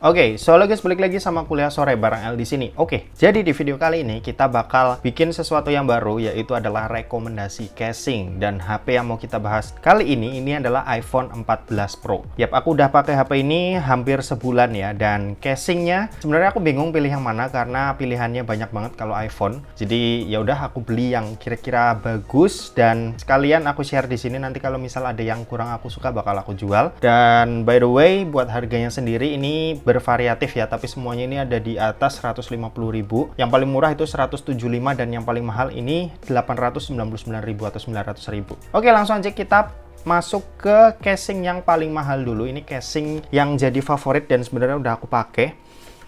Oke, so guys, balik lagi sama kuliah sore bareng El di sini. Oke, jadi di video kali ini kita bakal bikin sesuatu yang baru, yaitu adalah rekomendasi casing. Dan HP yang mau kita bahas kali ini adalah iPhone 14 Pro. Yap, aku udah pakai HP ini hampir sebulan ya, dan casingnya sebenarnya aku bingung pilih yang mana karena pilihannya banyak banget kalau iPhone. Jadi ya udah aku beli yang kira-kira bagus dan sekalian aku share di sini. Nanti kalau misal ada yang kurang aku suka bakal aku jual. Dan by the way, buat harganya sendiri ini bervariatif ya, tapi semuanya ini ada di atas 150.000. Yang paling murah itu 175 dan yang paling mahal ini 899.000 atau 900.000. Oke, langsung aja kita masuk ke casing yang paling mahal dulu. Ini casing yang jadi favorit dan sebenarnya udah aku pakai.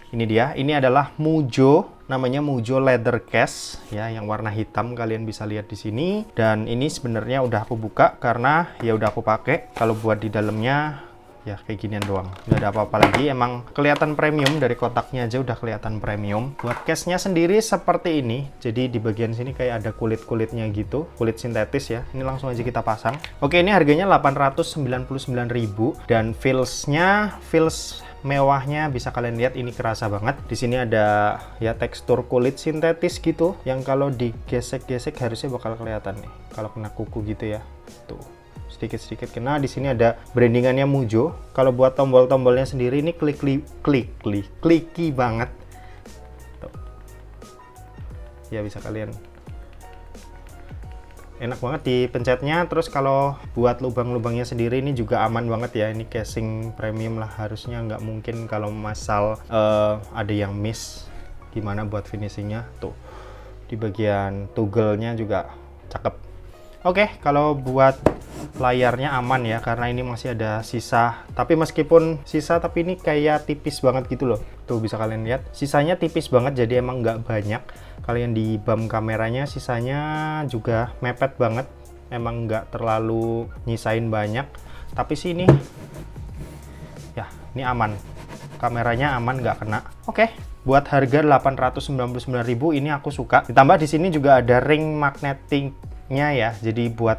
Ini dia, ini adalah Mujjo, namanya Mujjo Leather Case ya, yang warna hitam, kalian bisa lihat di sini. Dan ini sebenarnya udah aku buka karena ya udah aku pakai. Kalau buat di dalamnya ya kayak ginian doang, nggak ada apa-apa lagi. Emang kelihatan premium, dari kotaknya aja udah kelihatan premium. Buat case-nya sendiri seperti ini, jadi di bagian sini kayak ada kulit-kulitnya gitu, kulit sintetis ya. Ini langsung aja kita pasang. Oke, ini harganya 899.000 dan feels mewahnya bisa kalian lihat, ini kerasa banget. Di sini ada ya tekstur kulit sintetis gitu, yang kalau digesek-gesek harusnya bakal kelihatan nih kalau kena kuku gitu ya. Tuh, sedikit-sedikit kena. Di sini ada brandingannya Mujjo. Kalau buat tombol-tombolnya sendiri ini kliki banget. Tuh. Ya bisa kalian, enak banget dipencetnya. Terus kalau buat lubang-lubangnya sendiri ini juga aman banget ya. Ini casing premium lah, harusnya nggak mungkin kalau masal ada yang miss. Gimana buat finishingnya tuh, di bagian toggle-nya juga cakep. Oke, kalau buat layarnya aman ya, karena ini masih ada sisa. Tapi meskipun sisa, tapi ini kayak tipis banget gitu loh. Tuh bisa kalian lihat, sisanya tipis banget, jadi emang nggak banyak. Kalian di bump kameranya sisanya juga mepet banget, emang nggak terlalu nyisain banyak. Tapi sih ini ya, ini aman, kameranya aman, nggak kena. Oke, buat harga 899.000 ini aku suka. Ditambah di sini juga ada ring magnetiknya ya, jadi buat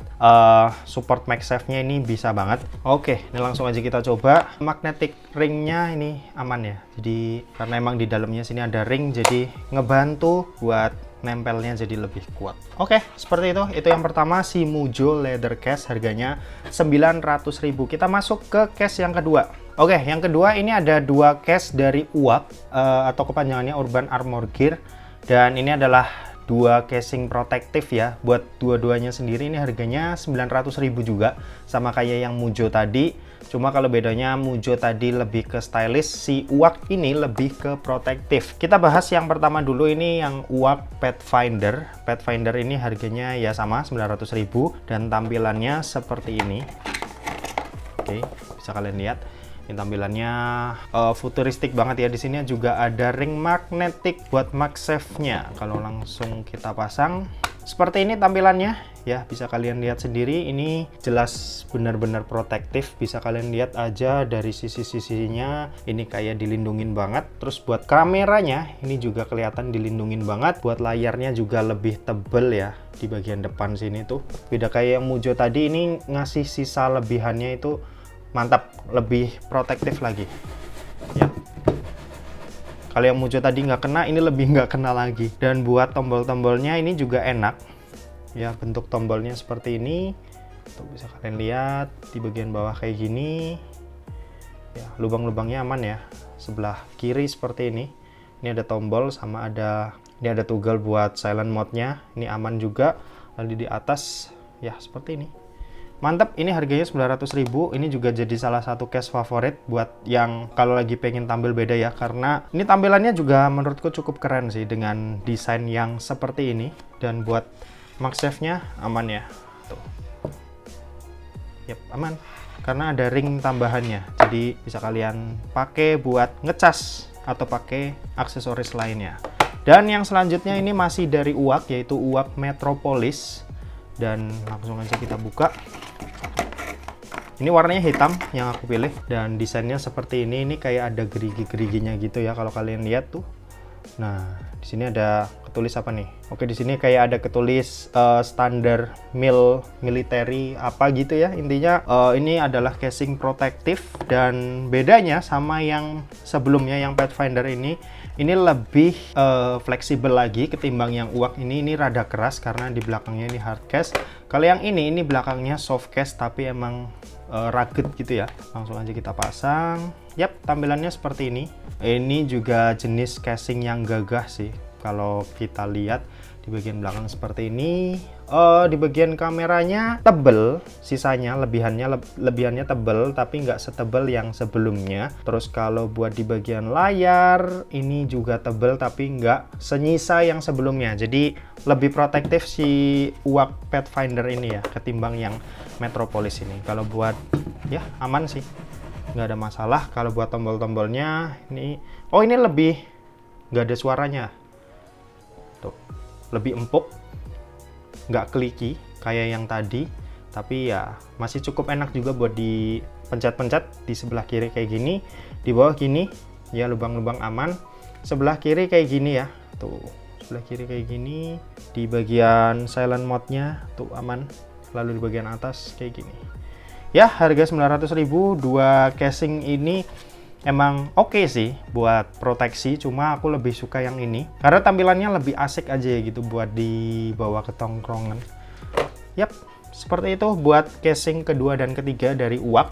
support MagSafe-nya ini bisa banget. Oke, ini langsung aja kita coba. Magnetic ringnya ini aman ya, jadi karena emang di dalamnya sini ada ring, jadi ngebantu buat nempelnya jadi lebih kuat. Oke, seperti itu yang pertama, si Mujjo Leather Case, harganya 900.000. Kita masuk ke case yang kedua. Oke, yang kedua ini ada dua case dari UAG atau kepanjangannya Urban Armor Gear, dan ini adalah dua casing protektif ya. Buat dua-duanya sendiri ini harganya 900.000 juga, sama kayak yang Mujjo tadi. Cuma kalau bedanya Mujjo tadi lebih ke stylish, si UAG ini lebih ke protektif. Kita bahas yang pertama dulu, ini yang UAG Pathfinder. Pathfinder ini harganya ya sama 900.000 dan tampilannya seperti ini. Oke, bisa kalian lihat. Ini tampilannya futuristik banget ya. Di sini juga ada ring magnetik buat MagSafe-nya. Kalau langsung kita pasang, seperti ini tampilannya ya. Bisa kalian lihat sendiri, ini jelas benar-benar protektif. Bisa kalian lihat aja dari sisi-sisinya, ini kayak dilindungin banget. Terus buat kameranya ini juga kelihatan dilindungin banget. Buat layarnya juga lebih tebel ya di bagian depan sini tuh. Beda kayak yang Mujjo tadi, ini ngasih sisa lebihannya itu mantap, lebih protektif lagi ya. Kalau yang Mujjo tadi nggak kena, ini lebih nggak kena lagi. Dan buat tombol-tombolnya ini juga enak ya, bentuk tombolnya seperti ini tuh, bisa kalian lihat di bagian bawah kayak gini ya. Lubang-lubangnya aman ya, sebelah kiri seperti ini. Ini ada tombol, sama ini ada toggle buat silent mode-nya, ini aman juga. Lalu di atas ya seperti ini. Mantap, ini harganya 900.000. Ini juga jadi salah satu case favorit buat yang kalau lagi pengen tampil beda ya, karena ini tampilannya juga menurutku cukup keren sih dengan desain yang seperti ini. Dan buat MagSafe-nya aman ya, tuh. Yap, aman karena ada ring tambahannya, jadi bisa kalian pakai buat ngecas atau pakai aksesoris lainnya. Dan yang selanjutnya ini masih dari UAG, yaitu UAG Metropolis. Dan langsung aja kita buka. Ini warnanya hitam yang aku pilih, dan desainnya seperti ini. Ini kayak ada gerigi-geriginya gitu ya, kalau kalian lihat tuh. Nah, di sini ada ketulis apa nih? Oke, di sini kayak ada ketulis standar military apa gitu ya. Intinya ini adalah casing protektif, dan bedanya sama yang sebelumnya yang Pathfinder ini lebih fleksibel lagi ketimbang yang uak ini. Ini rada keras karena di belakangnya ini hard case. Kalau yang ini belakangnya soft case tapi emang rugged gitu ya. Langsung aja kita pasang. Yap, tampilannya seperti ini. Ini juga jenis casing yang gagah sih. Kalau kita lihat di bagian belakang seperti ini. Di bagian kameranya tebel, sisanya lebihannya tebel tapi nggak setebel yang sebelumnya. Terus kalau buat di bagian layar ini juga tebel tapi nggak senyisa yang sebelumnya. Jadi lebih protektif si uak Pathfinder ini ya ketimbang yang Metropolis ini. Kalau buat ya aman sih, nggak ada masalah. Kalau buat tombol-tombolnya ini, ini lebih nggak ada suaranya tuh, lebih empuk, nggak kliki kayak yang tadi, tapi ya masih cukup enak juga buat dipencet-pencet. Di sebelah kiri kayak gini, di bawah gini ya, lubang-lubang aman. Sebelah kiri kayak gini ya, tuh sebelah kiri kayak gini. Di bagian silent mode-nya tuh aman, lalu di bagian atas kayak gini ya. Harga 900.000. Dua casing ini emang oke sih buat proteksi, cuma aku lebih suka yang ini karena tampilannya lebih asik aja ya gitu buat dibawa ke tongkrongan. Yap, seperti itu buat casing kedua dan ketiga dari uak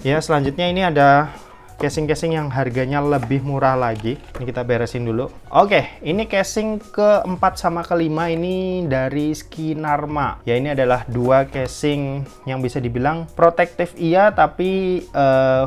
ya. Selanjutnya ini ada casing-casing yang harganya lebih murah lagi. Ini kita beresin dulu. Oke, ini casing keempat sama kelima ini dari Skinarma. Ya, ini adalah dua casing yang bisa dibilang protektif iya, tapi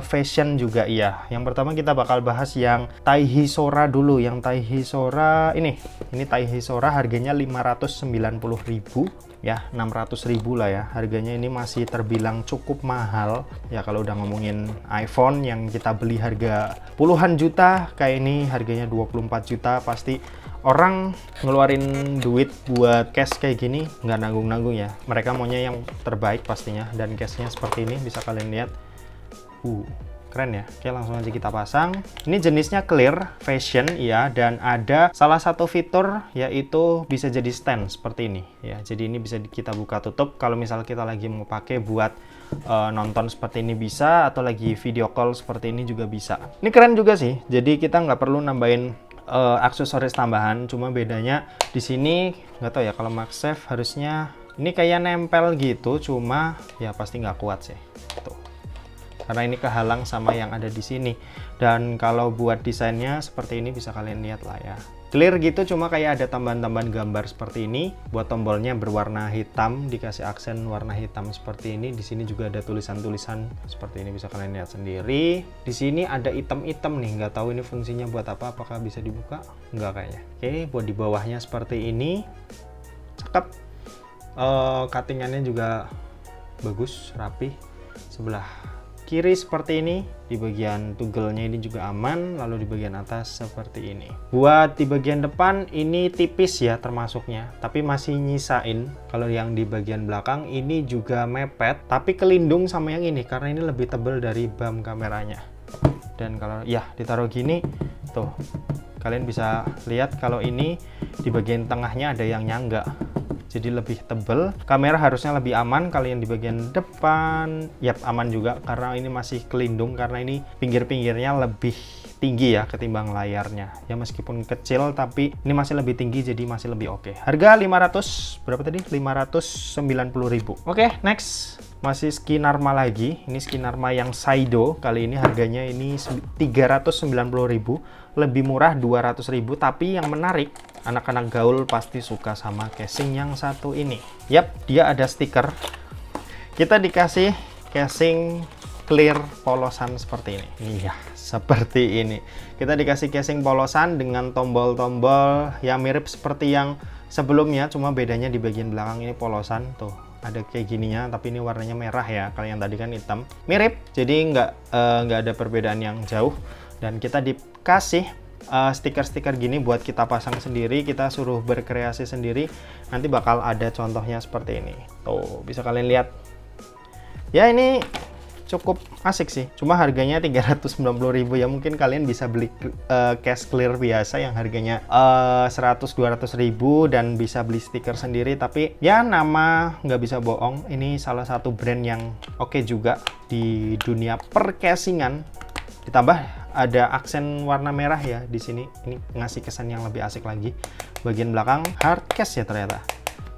fashion juga iya. Yang pertama kita bakal bahas yang Taihi Sora dulu. Yang Taihi Sora ini Taihi Sora harganya 590.000. Ya, 600.000 lah ya. Harganya ini masih terbilang cukup mahal. Ya, kalau udah ngomongin iPhone yang kita beli harga puluhan juta, kayak ini harganya 24 juta, pasti orang ngeluarin duit buat case kayak gini nggak nanggung-nanggung ya. Mereka maunya yang terbaik pastinya, dan case-nya seperti ini bisa kalian lihat. Keren ya. Oke, langsung aja kita pasang. Ini jenisnya clear fashion ya, dan ada salah satu fitur yaitu bisa jadi stand seperti ini ya. Jadi ini bisa kita buka tutup kalau misal kita lagi mau pakai buat nonton seperti ini bisa, atau lagi video call seperti ini juga bisa. Ini keren juga sih. Jadi kita nggak perlu nambahin aksesoris tambahan, cuma bedanya di sini nggak tahu ya, kalau MagSafe harusnya ini kayak nempel gitu, cuma ya pasti nggak kuat sih. Tuh. Karena ini kehalang sama yang ada di sini. Dan kalau buat desainnya seperti ini bisa kalian lihat lah ya. Clear gitu, cuma kayak ada tambahan-tambahan gambar seperti ini. Buat tombolnya berwarna hitam, dikasih aksen warna hitam seperti ini. Di sini juga ada tulisan-tulisan seperti ini, bisa kalian lihat sendiri. Di sini ada item-item nih, nggak tahu ini fungsinya buat apa. Apakah bisa dibuka? Nggak kayaknya. Oke, buat di bawahnya seperti ini. Cakep. Cuttingannya juga bagus, rapi. Sebelah kiri seperti ini, di bagian toggle-nya ini juga aman, lalu di bagian atas seperti ini. Buat di bagian depan ini tipis ya termasuknya, tapi masih nyisain. Kalau yang di bagian belakang ini juga mepet, tapi kelindung sama yang ini karena ini lebih tebal dari bump kameranya. Dan kalau ya ditaruh gini, tuh kalian bisa lihat kalau ini di bagian tengahnya ada yang nyangga. Jadi lebih tebel. Kamera harusnya lebih aman. Kalau yang di bagian depan, yap aman juga karena ini masih kelindung, karena ini pinggir-pinggirnya lebih tinggi ya ketimbang layarnya. Ya meskipun kecil tapi ini masih lebih tinggi, jadi masih lebih oke. Harga 500 berapa tadi? 590.000. Oke, next. Masih Skinarma lagi. Ini Skinarma yang Saido. Kali ini harganya ini 390.000. Lebih murah 200.000, tapi yang menarik, anak-anak gaul pasti suka sama casing yang satu ini. Yap, dia ada stiker. Kita dikasih casing clear polosan seperti ini. Iya, seperti ini. Kita dikasih casing polosan dengan tombol-tombol yang mirip seperti yang sebelumnya, cuma bedanya di bagian belakang ini polosan. Tuh, ada kayak gininya, tapi ini warnanya merah ya. Kalau yang tadi kan hitam. Mirip, jadi nggak ada perbedaan yang jauh. Dan kita dikasih stiker-stiker gini buat kita pasang sendiri, kita suruh berkreasi sendiri. Nanti bakal ada contohnya seperti ini. Tuh, bisa kalian lihat. Ya, ini cukup asik sih. Cuma harganya 390.000 ya, mungkin kalian bisa beli case clear biasa yang harganya 100-200.000 dan bisa beli stiker sendiri. Tapi ya nama nggak bisa bohong, ini salah satu brand yang oke juga di dunia percasingan. Ditambah ada aksen warna merah ya di sini. Ini ngasih kesan yang lebih asik lagi. Bagian belakang hard case ya ternyata.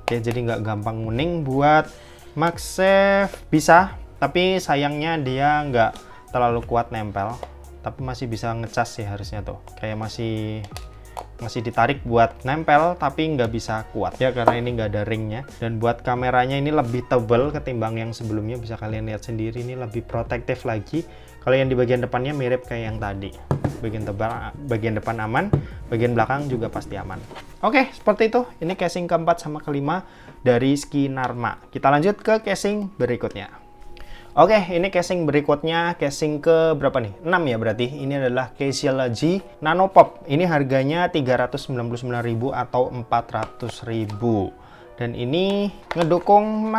Oke, jadi nggak gampang nguning. Buat MagSafe bisa, tapi sayangnya dia nggak terlalu kuat nempel. Tapi masih bisa ngecas sih harusnya tuh. Kayak masih ditarik buat nempel, tapi nggak bisa kuat ya karena ini nggak ada ringnya. Dan buat kameranya ini lebih tebal ketimbang yang sebelumnya, bisa kalian lihat sendiri. Ini lebih protektif lagi. Kalau yang di bagian depannya mirip kayak yang tadi, bagian tebal, bagian depan aman, bagian belakang juga pasti aman. Oke, seperti itu. Ini casing keempat sama kelima dari Skinarma. Kita lanjut ke casing berikutnya. Oke, ini casing berikutnya, casing ke berapa nih? 6 ya berarti. Ini adalah Caseology Nano Pop. Ini harganya 399.000 atau 400.000. Dan ini ngedukung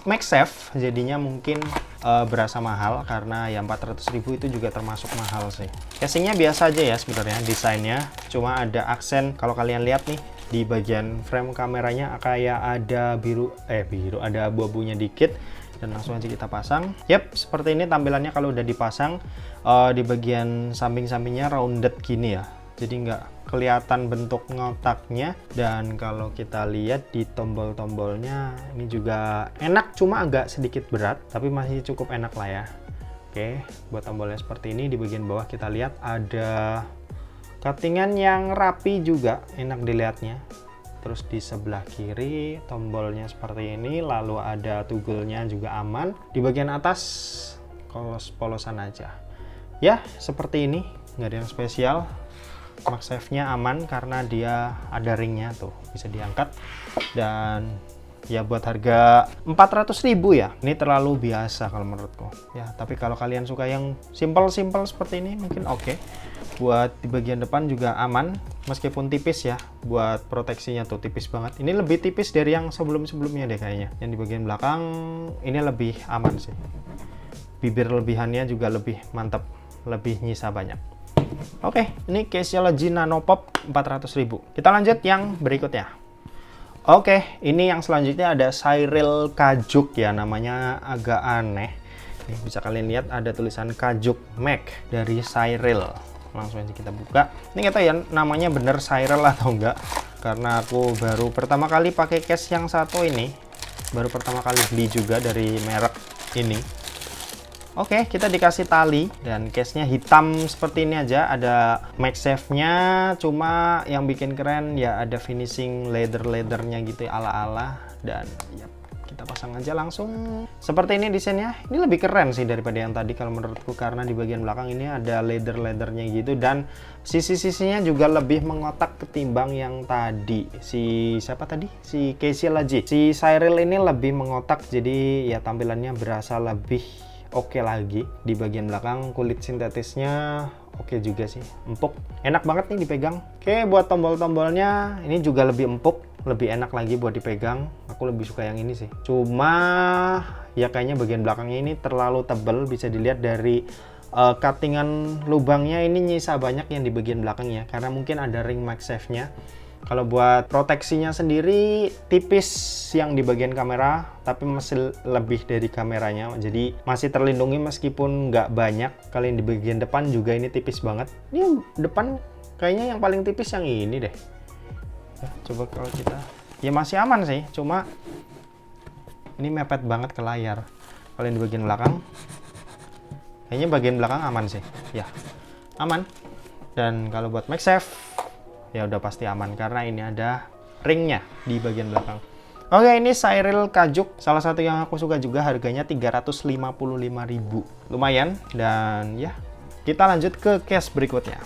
MagSafe, jadinya mungkin berasa mahal karena ya 400.000 itu juga termasuk mahal sih. Casingnya biasa aja ya sebenarnya desainnya, cuma ada aksen kalau kalian lihat nih di bagian frame kameranya kayak ada biru, ada abu-abunya dikit. Dan langsung aja kita pasang. Yap, seperti ini tampilannya kalau udah dipasang. Di bagian samping-sampingnya rounded gini ya, jadi nggak kelihatan bentuk ngotaknya. Dan kalau kita lihat di tombol-tombolnya ini juga enak, cuma agak sedikit berat, tapi masih cukup enak lah ya. Oke, buat tombolnya seperti ini. Di bagian bawah kita lihat ada cuttingan yang rapi juga, enak dilihatnya. Terus di sebelah kiri tombolnya seperti ini, lalu ada toggle-nya juga aman. Di bagian atas polos-polosan aja. Ya, seperti ini, nggak ada yang spesial. MagSafe-nya aman karena dia ada ringnya tuh, bisa diangkat. Dan ya buat harga 400.000 ya, ini terlalu biasa kalau menurutku. Ya, tapi kalau kalian suka yang simple-simple seperti ini mungkin oke. Buat di bagian depan juga aman, meskipun tipis ya. Buat proteksinya tuh tipis banget. Ini lebih tipis dari yang sebelum-sebelumnya deh kayaknya. Yang di bagian belakang ini lebih aman sih. Bibir lebihannya juga lebih mantap, lebih nyisa banyak. Oke, ini Caseology Nano Pop 400.000. Kita lanjut yang berikutnya. Oke, ini yang selanjutnya ada Cyril Kajuk ya, namanya agak aneh. Nih, bisa kalian lihat ada tulisan Kajuk Mag dari Cyril. Langsung aja kita buka. Ini nggak tahu ya namanya bener Cyril atau enggak, karena aku baru pertama kali pakai case yang satu ini, baru pertama kali beli juga dari merek ini. Oke, kita dikasih tali dan case-nya hitam seperti ini aja. Ada MagSafe-nya, cuma yang bikin keren ya ada finishing leather-leathernya gitu ya, ala-ala. Dan ya, kita pasang aja langsung. Seperti ini desainnya. Ini lebih keren sih daripada yang tadi kalau menurutku, karena di bagian belakang ini ada leather-leathernya gitu. Dan sisi-sisinya juga lebih mengotak ketimbang yang tadi. Siapa tadi? Si Caseology. Si Cyril ini lebih mengotak, jadi ya tampilannya berasa lebih oke lagi. Di bagian belakang kulit sintetisnya oke juga sih, empuk, enak banget nih dipegang. Oke, buat tombol-tombolnya ini juga lebih empuk, lebih enak lagi buat dipegang. Aku lebih suka yang ini sih, cuma ya kayaknya bagian belakangnya ini terlalu tebal. Bisa dilihat dari cuttingan lubangnya, ini nyisa banyak yang di bagian belakangnya karena mungkin ada ring MagSafe-nya. Kalau buat proteksinya sendiri tipis yang di bagian kamera, tapi masih lebih dari kameranya, jadi masih terlindungi meskipun nggak banyak. Kalian di bagian depan juga ini tipis banget. Ini depan kayaknya yang paling tipis yang ini deh. Ya, coba kalau kita, ya masih aman sih, cuma ini mepet banget ke layar. Kalian di bagian belakang, kayaknya bagian belakang aman sih, ya aman. Dan kalau buat MagSafe, ya udah pasti aman karena ini ada ringnya di bagian belakang. Oke, ini Cyril Kajuk, salah satu yang aku suka juga, harganya 355.000. Lumayan. Dan ya, kita lanjut ke case berikutnya.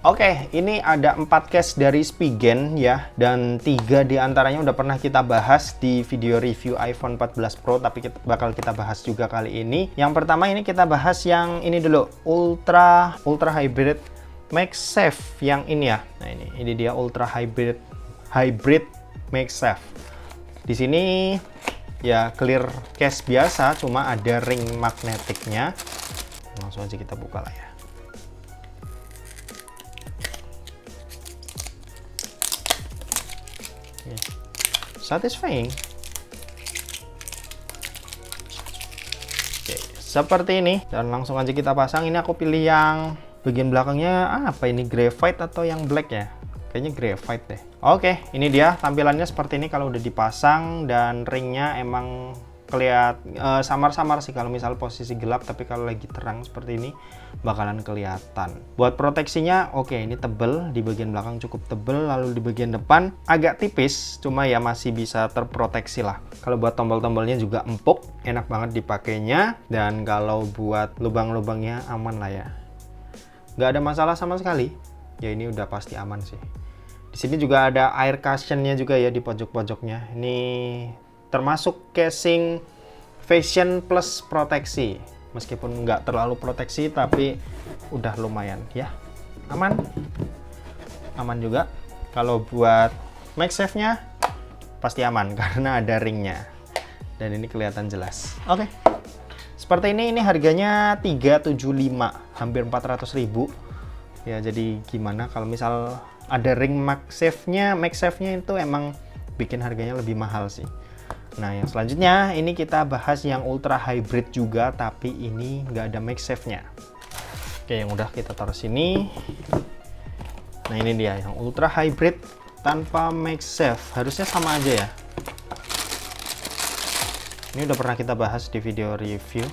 Oke, ini ada 4 case dari Spigen ya, dan 3 diantaranya udah pernah kita bahas di video review iPhone 14 Pro, tapi bakal kita bahas juga kali ini. Yang pertama ini kita bahas yang ini dulu, Ultra Hybrid MagSafe yang ini ya. Nah, ini dia Ultra Hybrid MagSafe. Di sini ya clear case biasa, cuma ada ring magnetiknya. Langsung aja kita buka lah ya. Satisfying. Oke, seperti ini, dan langsung aja kita pasang. Ini aku pilih yang bagian belakangnya apa ini, graphite atau yang black ya? Kayaknya graphite deh. Oke, ini dia tampilannya seperti ini kalau udah dipasang, dan ringnya emang samar-samar sih kalau misal posisi gelap, tapi kalau lagi terang seperti ini bakalan kelihatan. Buat proteksinya oke, ini tebel, di bagian belakang cukup tebel, lalu di bagian depan agak tipis, cuma ya masih bisa terproteksi lah. Kalau buat tombol-tombolnya juga empuk, enak banget dipakainya, dan kalau buat lubang-lubangnya aman lah ya. Nggak ada masalah sama sekali. Ya ini udah pasti aman sih. Di sini juga ada air cushionnya juga ya di pojok-pojoknya. Ini termasuk casing fashion plus proteksi, meskipun nggak terlalu proteksi tapi udah lumayan ya, aman juga. Kalau buat MagSafe nya pasti aman karena ada ringnya, dan ini kelihatan jelas. Oke, seperti ini harganya 375, hampir 400.000 ya. Jadi gimana kalau misal ada ring MagSafe nya itu emang bikin harganya lebih mahal sih. Nah, yang selanjutnya ini kita bahas yang ultra hybrid juga, tapi ini nggak ada MagSafe-nya. Oke, yang udah kita taruh sini. Nah, ini dia yang ultra hybrid tanpa MagSafe. Harusnya sama aja ya. Ini udah pernah kita bahas di video review,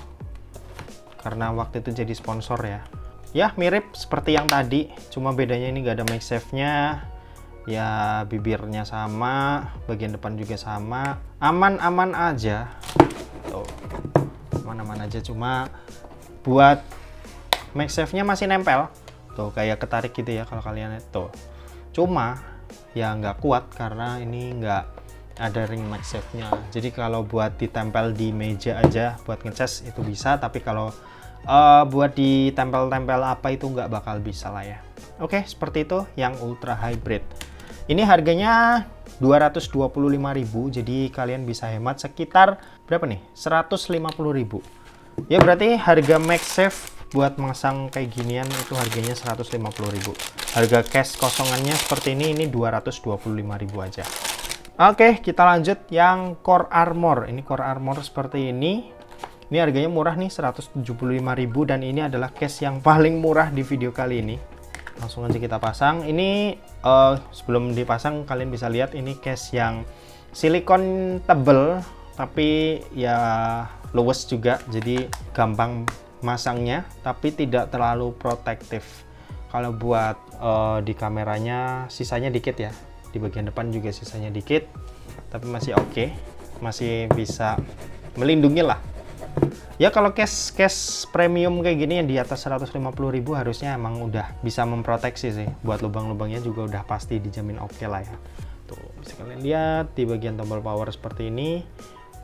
karena waktu itu jadi sponsor ya. Ya, mirip seperti yang tadi, cuma bedanya ini nggak ada MagSafe-nya. Ya, bibirnya sama, bagian depan juga sama, aman-aman aja. Tuh, aman-aman aja, cuma buat MagSafe-nya masih nempel. Tuh, kayak ketarik gitu ya kalau kalian lihat tuh. Cuma ya nggak kuat karena ini nggak ada ring MagSafe-nya. Jadi kalau buat ditempel di meja aja buat ngecas itu bisa, tapi kalau buat ditempel-tempel apa itu nggak bakal bisa lah ya. Oke, seperti itu yang ultra hybrid. Ini harganya 225.000, jadi kalian bisa hemat sekitar berapa nih? 150.000. Ya berarti harga MagSafe buat memasang kayak ginian itu harganya 150.000. Harga case kosongannya seperti ini 225.000 aja. Oke, kita lanjut yang Core Armor. Ini Core Armor seperti ini. Ini harganya murah nih, 175.000, dan ini adalah case yang paling murah di video kali ini. Langsung aja kita pasang. Ini sebelum dipasang kalian bisa lihat ini case yang silikon tebel, tapi ya luwes juga, jadi gampang masangnya, tapi tidak terlalu protektif. Kalau buat di kameranya sisanya dikit ya, di bagian depan juga sisanya dikit, tapi masih oke, masih bisa melindungi lah. Ya kalau case premium kayak gini yang di atas 150.000 harusnya emang udah bisa memproteksi sih. Buat lubang-lubangnya juga udah pasti dijamin oke lah ya. Tuh, bisa kalian lihat di bagian tombol power seperti ini,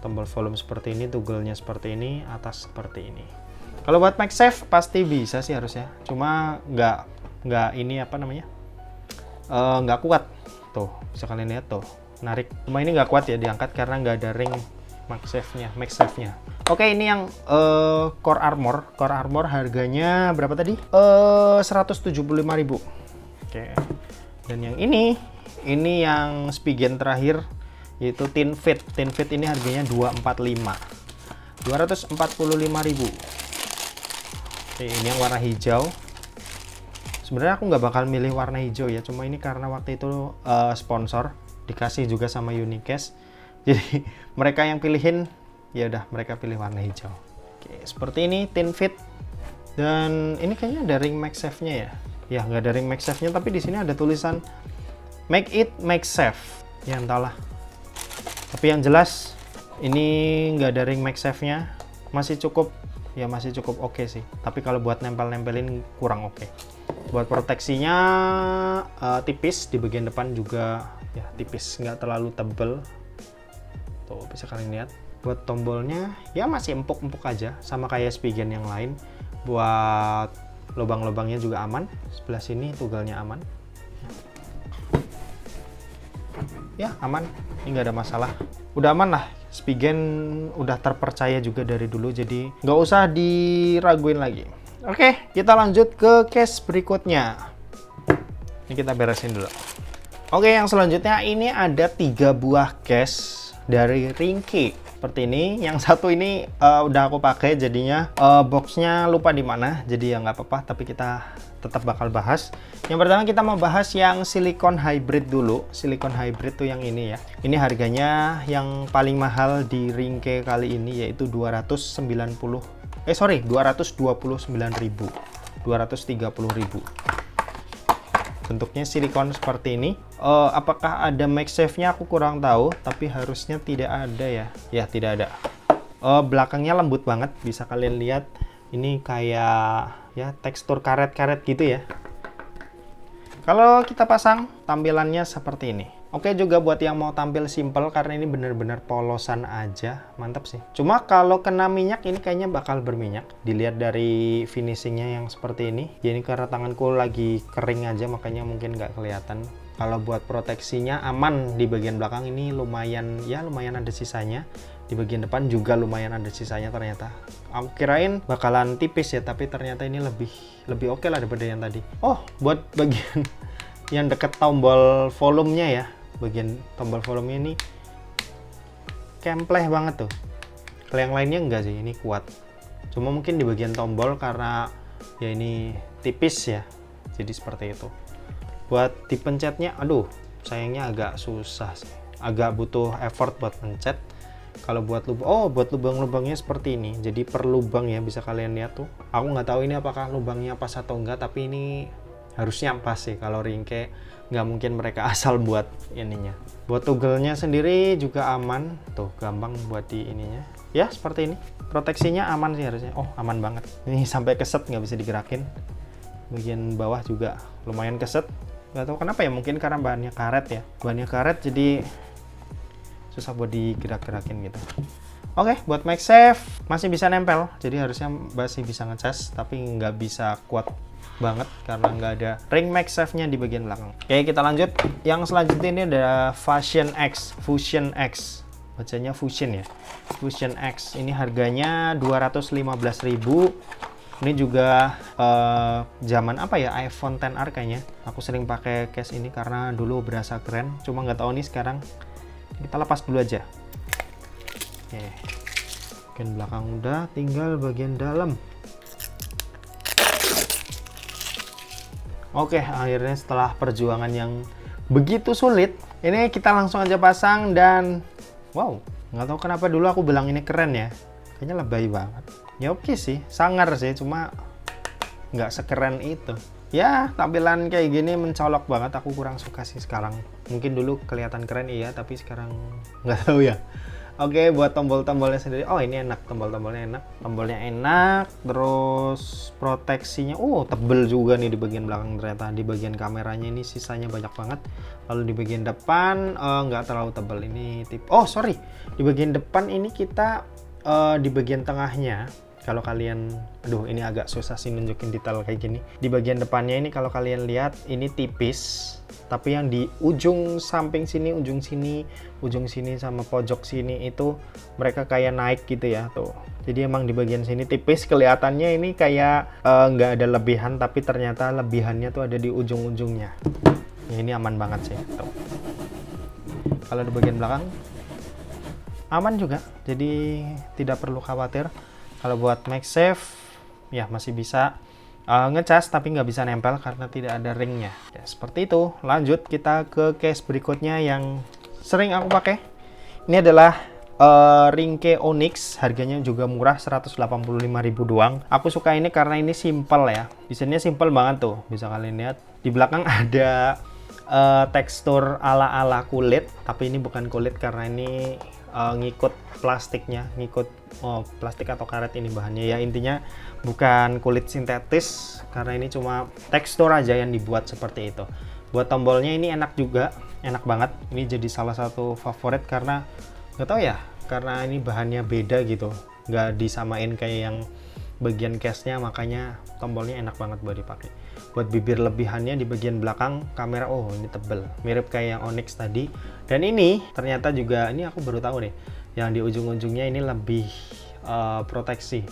tombol volume seperti ini, toggle-nya seperti ini, atas seperti ini. Kalau buat MagSafe pasti bisa sih harusnya. Cuma nggak ini apa namanya? Nggak kuat. Tuh, bisa kalian lihat tuh. Narik. Cuma ini nggak kuat ya diangkat karena nggak ada ring MagSafe-nya. Oke, ini yang Core Armor. Core Armor harganya berapa tadi? 175.000. Oke. Dan yang ini yang Spigen terakhir, yaitu Thin Fit. Thin Fit ini harganya 245.000. Oke, ini yang warna hijau. Sebenarnya aku nggak bakal milih warna hijau ya, cuma ini karena waktu itu sponsor, dikasih juga sama Unicast. Jadi mereka yang pilihin, ya udah mereka pilih warna hijau. Oke, seperti ini Thin Fit. Dan ini kayaknya ada ring MagSafe-nya ya. Ya nggak ada ring MagSafe-nya, tapi di sini ada tulisan Make It MagSafe. Ya entahlah. Tapi yang jelas ini nggak ada ring MagSafe-nya, masih cukup oke sih. Tapi kalau buat nempel-nempelin kurang oke. Buat proteksinya tipis, di bagian depan juga ya tipis, nggak terlalu tebel. Tuh bisa kalian lihat. Buat tombolnya ya masih empuk-empuk aja, sama kayak Spigen yang lain. Buat lubang-lubangnya juga aman. Sebelah sini toggle-nya aman. Ya aman, ini nggak ada masalah. Udah aman lah Spigen udah terpercaya juga dari dulu, jadi nggak usah diraguin lagi. Oke, kita lanjut ke case berikutnya. Ini kita beresin dulu. Oke, yang selanjutnya ini ada 3 buah case dari Ringke. Seperti ini. Yang satu ini udah aku pakai, jadinya boxnya lupa di mana, jadi ya nggak apa-apa, tapi kita tetap bakal bahas. Yang pertama kita mau bahas yang silikon hybrid dulu. Silikon hybrid tuh yang ini ya. Ini harganya yang paling mahal di Ringke kali ini, yaitu 229.000. 230.000. Bentuknya silikon seperti ini. Apakah ada MagSafe-nya aku kurang tahu, tapi harusnya tidak ada ya. Ya, tidak ada. Belakangnya lembut banget, bisa kalian lihat. Ini kayak ya tekstur karet-karet gitu ya. Kalau kita pasang, tampilannya seperti ini. Oke, juga buat yang mau tampil simple, karena ini benar-benar polosan aja, mantap sih. Cuma kalau kena minyak, ini kayaknya bakal berminyak. Dilihat dari finishingnya yang seperti ini. Ya, ini karena tanganku lagi kering aja, makanya mungkin nggak kelihatan. Kalau buat proteksinya aman di bagian belakang, ini lumayan ada sisanya. Di bagian depan juga lumayan ada sisanya ternyata. Aku kirain bakalan tipis ya, tapi ternyata ini lebih oke lah daripada yang tadi. Oh, buat bagian yang deket tombol volumenya ya, bagian tombol volumenya ini kempleh banget tuh. Kalau yang lainnya enggak sih, ini kuat. Cuma mungkin di bagian tombol karena ya ini tipis ya, jadi seperti itu. Buat dipencetnya, aduh, sayangnya agak susah sih, agak butuh effort buat pencet. Kalau buat lubang-lubangnya seperti ini, jadi per lubang ya, bisa kalian lihat tuh. Aku nggak tahu ini apakah lubangnya pas atau enggak, tapi ini harusnya pas sih. Kalau Ringke nggak mungkin mereka asal buat ininya. Buat toggle-nya sendiri juga aman, tuh gampang buat di ininya. Ya seperti ini, proteksinya aman sih harusnya. Oh, aman banget. Ini sampai keset nggak bisa digerakin. Bagian bawah juga lumayan keset. Nggak tahu kenapa ya, mungkin karena bahannya karet ya. Bahannya karet jadi susah buat digerak-gerakin gitu. Oke, buat MagSafe masih bisa nempel, jadi harusnya masih bisa ngecas, tapi nggak bisa kuat banget karena nggak ada ring MagSafe-nya di bagian belakang. Oke, kita lanjut. Yang selanjutnya ini ada Fusion X. Bacanya Fusion ya. Fusion X. Ini harganya 215.000. Ini juga zaman apa ya, iPhone XR kayaknya. Aku sering pakai case ini karena dulu berasa keren. Cuma nggak tahu nih sekarang. Kita lepas dulu aja. Oke. Bagian belakang udah, tinggal bagian dalam. Oke, akhirnya setelah perjuangan yang begitu sulit, ini kita langsung aja pasang dan wow, nggak tahu kenapa dulu aku bilang ini keren ya. Kayaknya lebay banget. Ya oke sih, sangar sih, cuma nggak sekeren itu. Ya, tampilan kayak gini mencolok banget, aku kurang suka sih sekarang. Mungkin dulu kelihatan keren iya, tapi sekarang nggak tahu ya. Oke, buat tombol-tombolnya sendiri, oh ini enak, tombol-tombolnya enak. Tombolnya enak, terus proteksinya, tebel juga nih di bagian belakang ternyata. Di bagian kameranya ini sisanya banyak banget. Lalu di bagian depan nggak terlalu tebel, ini di bagian depan ini kita di bagian tengahnya. Kalau kalian, ini agak susah sih nunjukin detail kayak gini. Di bagian depannya ini kalau kalian lihat ini tipis, tapi yang di ujung samping sini, ujung sini sama pojok sini itu mereka kayak naik gitu ya tuh. Jadi emang di bagian sini tipis, kelihatannya ini kayak nggak ada lebihan, tapi ternyata lebihannya tuh ada di ujung-ujungnya. Ya, ini aman banget sih tuh. Kalau di bagian belakang aman juga, jadi tidak perlu khawatir. Kalau buat MagSafe ya masih bisa ngecas, tapi nggak bisa nempel karena tidak ada ringnya ya, seperti itu. Lanjut kita ke case berikutnya yang sering aku pakai. Ini adalah Ringke Onyx, harganya juga murah, 185.000 doang. Aku suka ini karena ini simple ya, desainnya simple banget tuh, bisa kalian lihat. Di belakang ada tekstur ala-ala kulit, tapi ini bukan kulit karena ini ngikut plastiknya, plastik atau karet ini bahannya ya. Intinya bukan kulit sintetis karena ini cuma tekstur aja yang dibuat seperti itu. Buat tombolnya ini enak juga, enak banget. Ini jadi salah satu favorit karena nggak tahu ya, karena ini bahannya beda gitu, nggak disamain kayak yang bagian case-nya, makanya tombolnya enak banget buat dipakai. Buat bibir lebihannya di bagian belakang kamera, ini tebel, mirip kayak yang Onyx tadi. Dan ini ternyata juga, ini aku baru tahu nih, Yang di ujung-ujungnya ini lebih proteksi,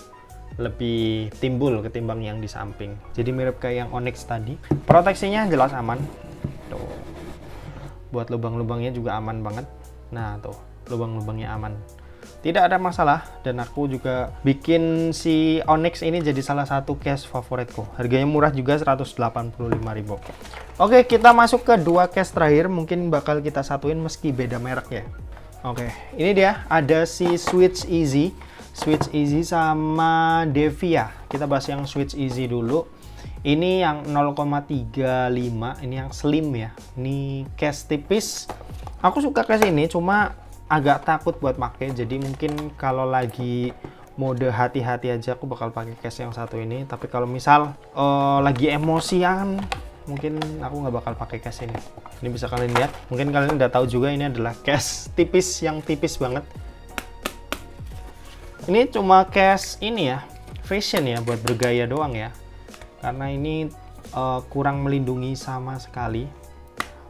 lebih timbul ketimbang yang di samping. Jadi mirip kayak yang Onyx tadi. Proteksinya jelas aman. Tuh. Buat lubang-lubangnya juga aman banget. Nah, tuh, lubang-lubangnya aman. Tidak ada masalah, dan aku juga bikin si Onyx ini jadi salah satu case favoritku. Harganya murah juga, 185.000. Oke, kita masuk ke dua case terakhir, mungkin bakal kita satuin meski beda merek ya. Oke, ini dia, ada si Switch Easy sama Devia. Kita bahas yang Switch Easy dulu. Ini yang 0,35, ini yang slim ya. Ini case tipis. Aku suka case ini, cuma agak takut buat pakai. Jadi mungkin kalau lagi mode hati-hati aja aku bakal pakai case yang satu ini. Tapi kalau misal lagi emosian, mungkin aku nggak bakal pakai case ini. Ini bisa kalian lihat. Mungkin kalian udah tahu juga ini adalah case tipis yang tipis banget. Ini cuma case ini ya, fashion ya, buat bergaya doang ya. Karena ini kurang melindungi sama sekali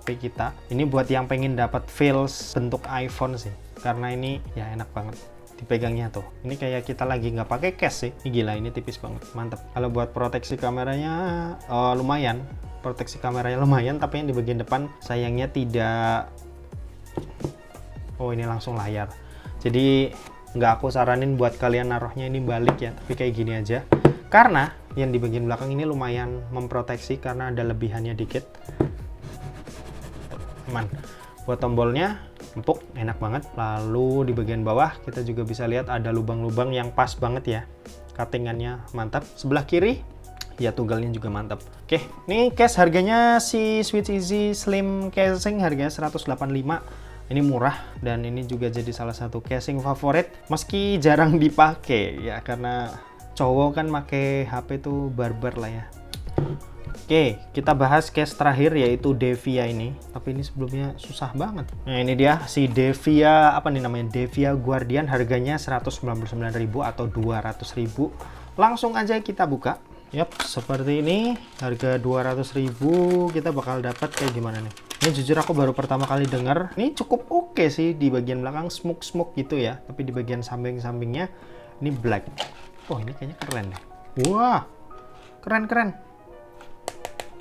HP kita. Ini buat yang pengen dapat feels bentuk iPhone sih. Karena ini ya enak banget dipegangnya tuh. Ini kayak kita lagi nggak pakai case sih. Ini gila, ini tipis banget, mantep. Kalau buat proteksi kameranya lumayan. Proteksi kameranya lumayan, tapi yang di bagian depan sayangnya tidak. Oh, ini langsung layar. Jadi nggak aku saranin buat kalian naruhnya ini balik ya, tapi kayak gini aja. Karena yang di bagian belakang ini lumayan memproteksi karena ada lebihannya dikit. Aman. Buat tombolnya empuk, enak banget. Lalu di bagian bawah kita juga bisa lihat ada lubang-lubang yang pas banget ya. Cuttingannya mantap. Sebelah kiri ya tunggalnya juga mantap. Oke, ini case harganya si Switch Easy Slim Casing harganya 185. Ini murah, dan ini juga jadi salah satu casing favorit meski jarang dipakai ya, karena cowok kan pakai HP tuh barbar lah ya. Oke, kita bahas case terakhir yaitu Devia ini. Tapi ini sebelumnya susah banget. Nah, ini dia si Devia, apa nih namanya? Devia Guardian, harganya 199.000 atau 200.000. Langsung aja kita buka. Yap, seperti ini. Harga 200.000, kita bakal dapat kayak gimana nih? Ini jujur aku baru pertama kali dengar. Ini cukup oke sih, di bagian belakang smoke gitu ya. Tapi di bagian samping-sampingnya ini black. Oh, ini kayaknya keren deh. Wah, keren.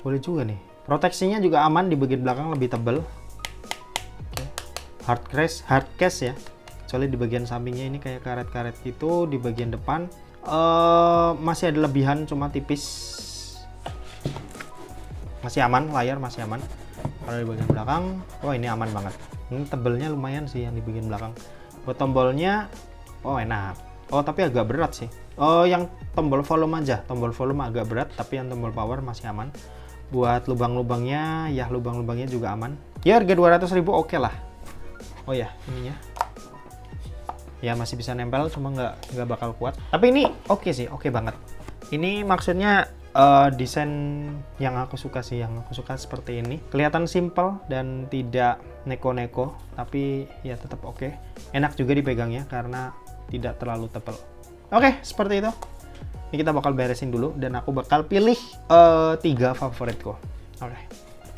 Boleh juga nih. Proteksinya juga aman, di bagian belakang lebih tebal. Oke. Hard case ya. Kecuali di bagian sampingnya ini kayak karet-karet gitu. Di bagian depan masih ada lebihan, cuma tipis. Masih aman, layar masih aman. Kalau di bagian belakang, oh ini aman banget. Ini tebelnya lumayan sih yang di bagian belakang. Buat tombolnya, oh enak. Oh tapi agak berat sih. Oh yang tombol volume aja, tombol volume agak berat, tapi yang tombol power masih aman. Buat lubang-lubangnya, ya lubang-lubangnya juga aman. Ya harga 200.000 oke lah. Oh ya, ininya. Ya masih bisa nempel, cuma nggak bakal kuat. Tapi ini oke sih, oke banget. Ini maksudnya desain yang aku suka sih, yang aku suka seperti ini. Kelihatan simple dan tidak neko-neko, tapi ya tetap oke. Enak juga dipegangnya karena tidak terlalu tebal. Oke, seperti itu. Ini kita bakal beresin dulu dan aku bakal pilih 3 favoritku.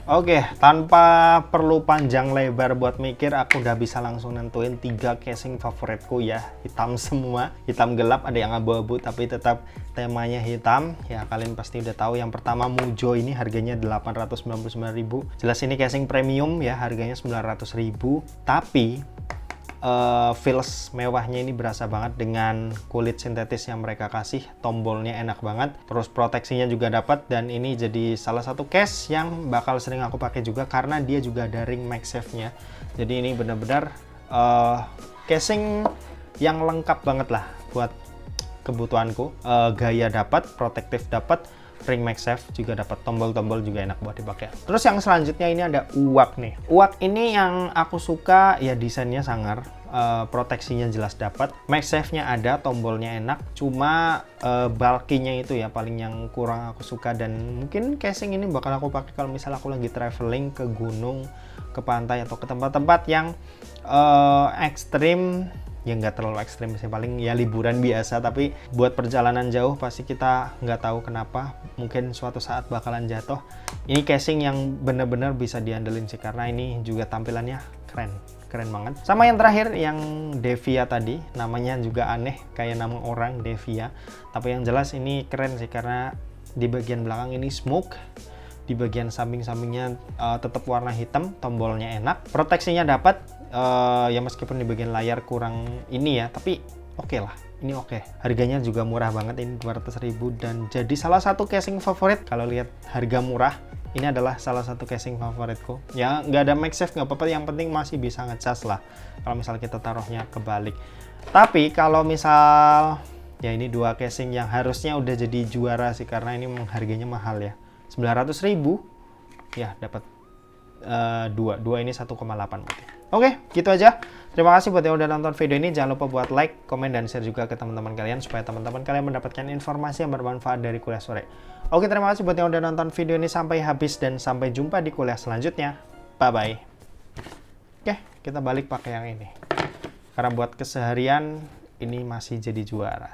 Oke, tanpa perlu panjang lebar buat mikir, aku udah bisa langsung nentuin 3 casing favoritku ya. Hitam semua, hitam gelap, ada yang abu-abu tapi tetap temanya hitam. Ya kalian pasti udah tahu. Yang pertama Mujo, ini harganya 899.000. Jelas ini casing premium ya, harganya 900.000. Tapi feels mewahnya ini berasa banget dengan kulit sintetis yang mereka kasih. Tombolnya enak banget, terus proteksinya juga dapat, dan ini jadi salah satu case yang bakal sering aku pakai juga karena dia juga ada ring MagSafe-nya. Jadi ini benar-benar casing yang lengkap banget lah buat kebutuhanku. Gaya dapat, protektif dapat, ring MagSafe juga dapat, tombol-tombol juga enak buat dipakai. Terus yang selanjutnya ini ada uak nih. Uak ini yang aku suka ya, desainnya sangar, proteksinya jelas dapat, MagSafe-nya ada, tombolnya enak. Cuma bulky-nya itu ya paling yang kurang aku suka, dan mungkin casing ini bakal aku pakai kalau misal aku lagi traveling ke gunung, ke pantai, atau ke tempat-tempat yang ekstrim. Ya nggak terlalu ekstrim sih, paling ya liburan biasa. Tapi buat perjalanan jauh pasti kita nggak tahu kenapa, mungkin suatu saat bakalan jatuh. Ini casing yang bener-bener bisa diandelin sih, karena ini juga tampilannya keren. keren banget. Sama yang terakhir yang Devia tadi, namanya juga aneh kayak nama orang Devia, tapi yang jelas ini keren sih karena di bagian belakang ini smoke, di bagian samping-sampingnya tetap warna hitam, tombolnya enak, proteksinya dapat, ya meskipun di bagian layar kurang ini ya, tapi oke lah. Ini oke. Harganya juga murah banget, ini 200.000 dan jadi salah satu casing favorit. Kalau lihat harga murah, ini adalah salah satu casing favoritku. Ya nggak ada MagSafe nggak apa-apa, yang penting masih bisa ngecas lah. Kalau misal kita taruhnya kebalik. Tapi kalau misal ya ini dua casing yang harusnya udah jadi juara sih karena ini harganya mahal ya. 900.000 ya dapat dua ini 1,8 berarti. Oke, gitu aja. Terima kasih buat yang udah nonton video ini. Jangan lupa buat like, komen, dan share juga ke teman-teman kalian supaya teman-teman kalian mendapatkan informasi yang bermanfaat dari kuliah sore. Oke, terima kasih buat yang udah nonton video ini sampai habis dan sampai jumpa di kuliah selanjutnya. Bye-bye. Oke, kita balik pakai yang ini. Karena buat keseharian ini masih jadi juara.